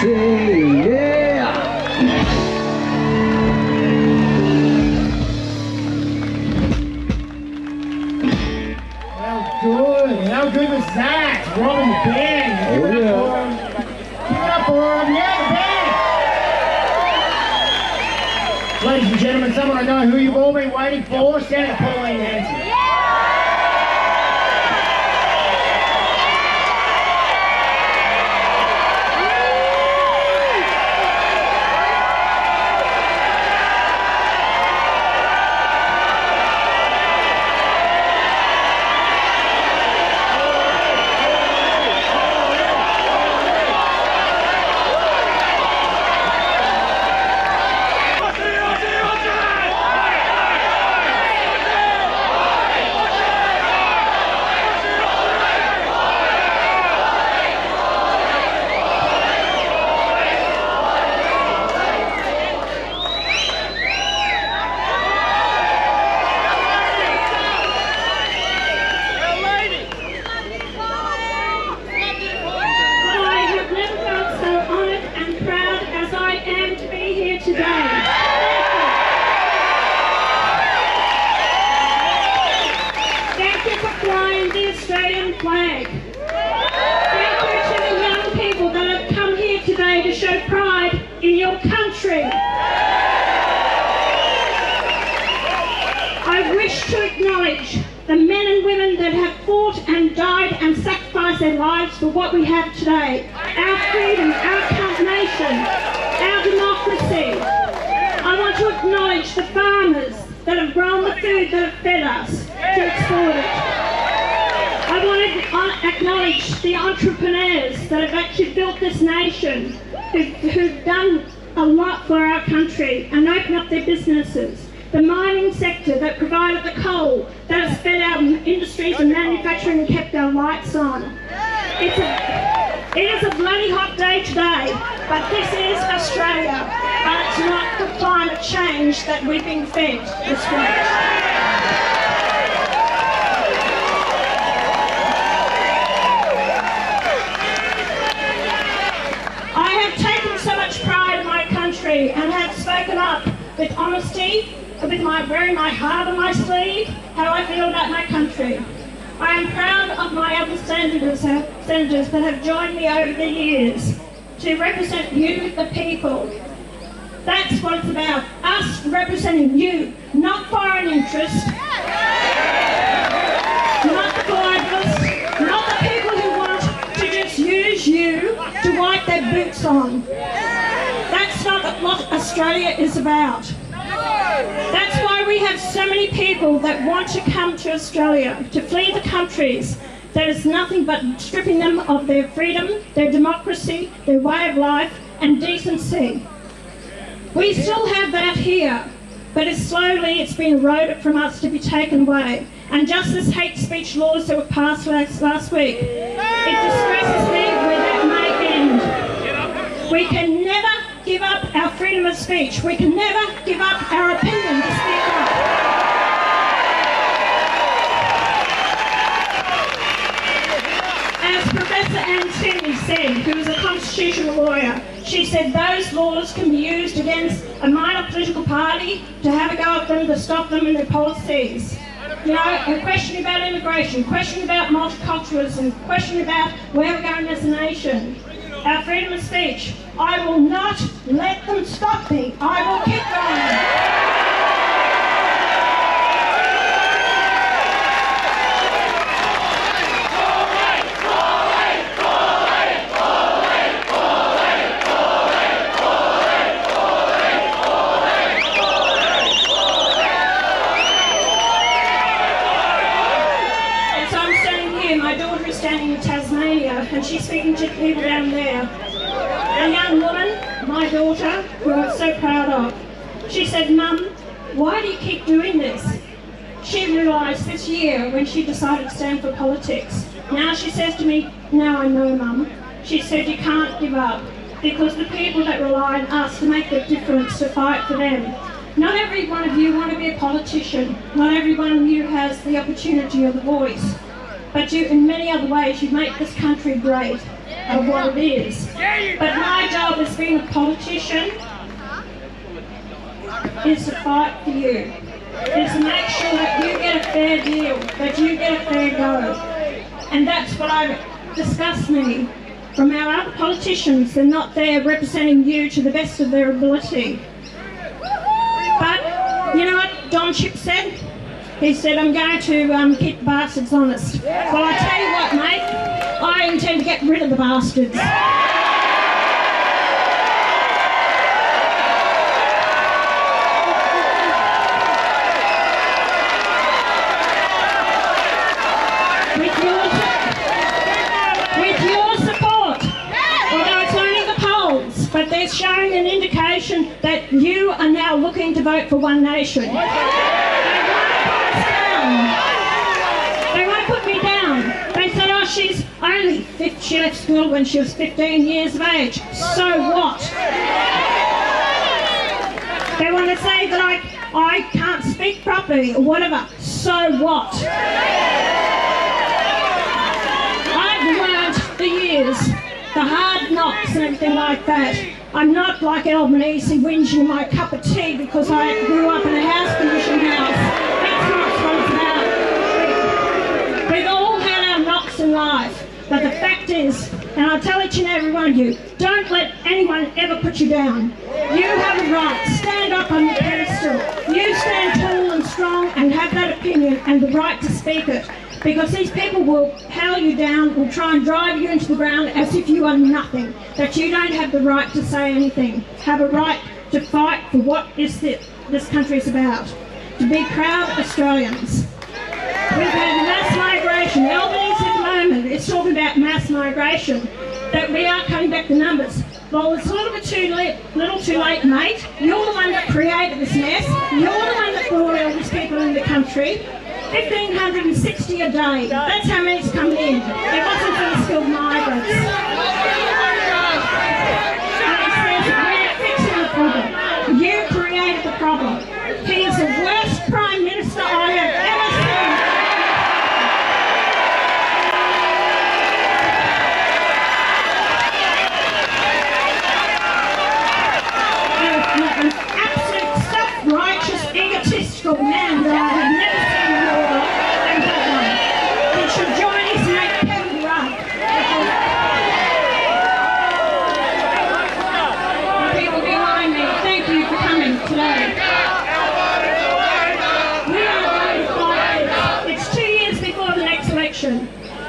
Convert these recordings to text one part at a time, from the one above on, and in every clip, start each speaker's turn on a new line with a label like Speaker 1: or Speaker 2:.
Speaker 1: Yeah!
Speaker 2: How good was that? Robin the band. Give it up for him. Give it up for him. Yeah, the band. Ladies and gentlemen, someone I know who you've all been waiting for, Senator Pauline Hanson.
Speaker 3: Flag. Thank you to the young people that have come here today to show pride in your country. I wish to acknowledge the men and women that have fought and died and sacrificed their lives for what we have today. Our freedom, our nation, our democracy. I want to acknowledge the farmers that have grown the food that have fed us to export it. I want to acknowledge the entrepreneurs that have actually built this nation, who've done a lot for our country and opened up their businesses. The mining sector that provided the coal that has fed our industries and manufacturing and kept our lights on. It is a bloody hot day today, but this is Australia, but it's not the climate change that we've been fed this week. And have spoken up with honesty, with wearing my heart on my sleeve, how I feel about my country. I am proud of my other senators that have joined me over the years to represent you, the people. That's what it's about, us representing you, not foreign interests, not the globalists, not the people who want to just use you to wipe their boots on. That's not what Australia is about. That's why we have so many people that want to come to Australia, to flee the countries that is nothing but stripping them of their freedom, their democracy, their way of life and decency. We still have that here, but it's been eroded from us to be taken away. And just as hate speech laws that were passed last week, it distresses me where that may end. We can never give up our freedom of speech. We can never give up our opinion to speak up. As Professor Hanson said, who is a constitutional lawyer, she said those laws can be used against a minor political party to have a go at them, to stop them in their policies. You know, a question about immigration, question about multiculturalism, question about where we're going as a nation. Our freedom of speech. I will not let them stop me. I will keep going. And so I'm standing here. My daughter is standing in Tasmania, and she's speaking to people down there. A young woman, my daughter, who I'm so proud of, she said, "Mum, why do you keep doing this?" She realised this year when she decided to stand for politics. Now she says to me, "Now I know, Mum." She said, "You can't give up, because the people that rely on us to make the difference, to fight for them. Not every one of you want to be a politician. Not every one of you has the opportunity or the voice. But you, in many other ways, you make this country great. of what it is. But my job as being a politician is to fight for you, is to make sure that you get a fair deal, that you get a fair go. And that's what disgusts me from our other politicians. They're not there representing you to the best of their ability. But you know what Don Chip said? He said, I'm going to keep bastards honest. Well, I tell you what, mate, I intend to get rid of the bastards. With your support, although it's only the polls, but they're showing an indication that you are now looking to vote for One Nation. They won't put me down. They said, oh, she's only she left school when she was 15 years of age. So what? They want to say that I can't speak properly or whatever. So what? I've learned for years the hard knocks and everything like that. I'm not like Albanese whinging my cup of tea because I grew up in a house condition house. That's not what it's about. We've all had our knocks in life, but the fact is, and I tell each and every one of you, don't let anyone ever put you down. You have a right. Stand up on the pedestal. You stand tall and strong and have that opinion and the right to speak it. Because these people will power you down, will try and drive you into the ground as if you are nothing, that you don't have the right to say anything, have a right to fight for what is this country is about, to be proud Australians. We've had mass migration. Albanese at the moment is talking about mass migration, that we are cutting back the numbers. Well, it's a little bit too late, mate. You're the one that created this mess. You're the one that brought all these people in the country. 1,560 a day. That's how many's coming in. It wasn't for the skilled migrants. And it says we're fixing the problem. You created the problem. He is the worst Prime Minister I have ever seen. An absolute self-righteous, egotistical man that I have never seen.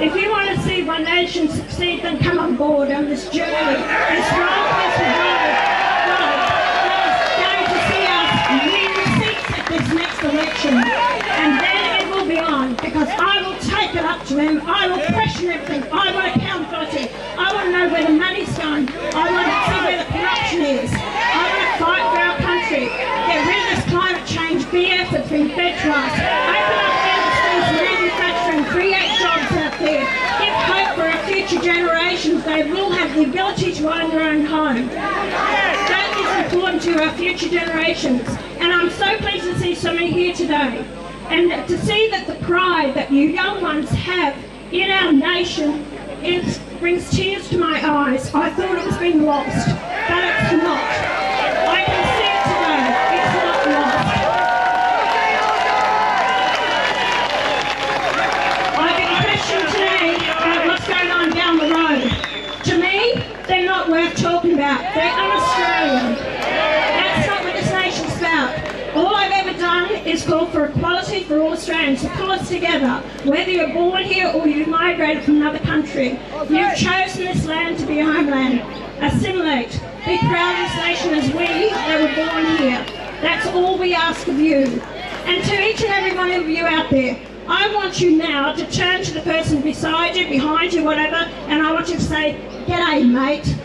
Speaker 3: If you want to see One Nation succeed, then come on board on this journey, this road, going to see us win seats at this next election. And then it will be on, because I will take it up to them, I will question everything, I want accountability, I want to know where the money's going, I want to see where the corruption is, I want to fight for our country, get rid of this climate change BS that's been fed to us, open up industries, manufacturing, create jobs out there, give hope for our future generations. They will have the ability to own their own home. That is important to our future generations. And I'm so pleased to see so many here today. And to see that the pride that you young ones have in our nation, it brings tears to my eyes. I thought it was being lost, but it's not. I can see it today. It's not lost. I've been questioned today about what's going on down the road. To me, they're not worth talking about. They're un-Australian. That's not what this nation's about. All I've ever done is call for equality for all Australians, to pull us together. Whether you're born here or you migrated from another country, you've chosen this land to be your homeland. Assimilate. Be proud of this nation as we that were born here. That's all we ask of you. And to each and every one of you out there, I want you now to turn to the person beside you, behind you, whatever, and I want you to say, "G'day, mate."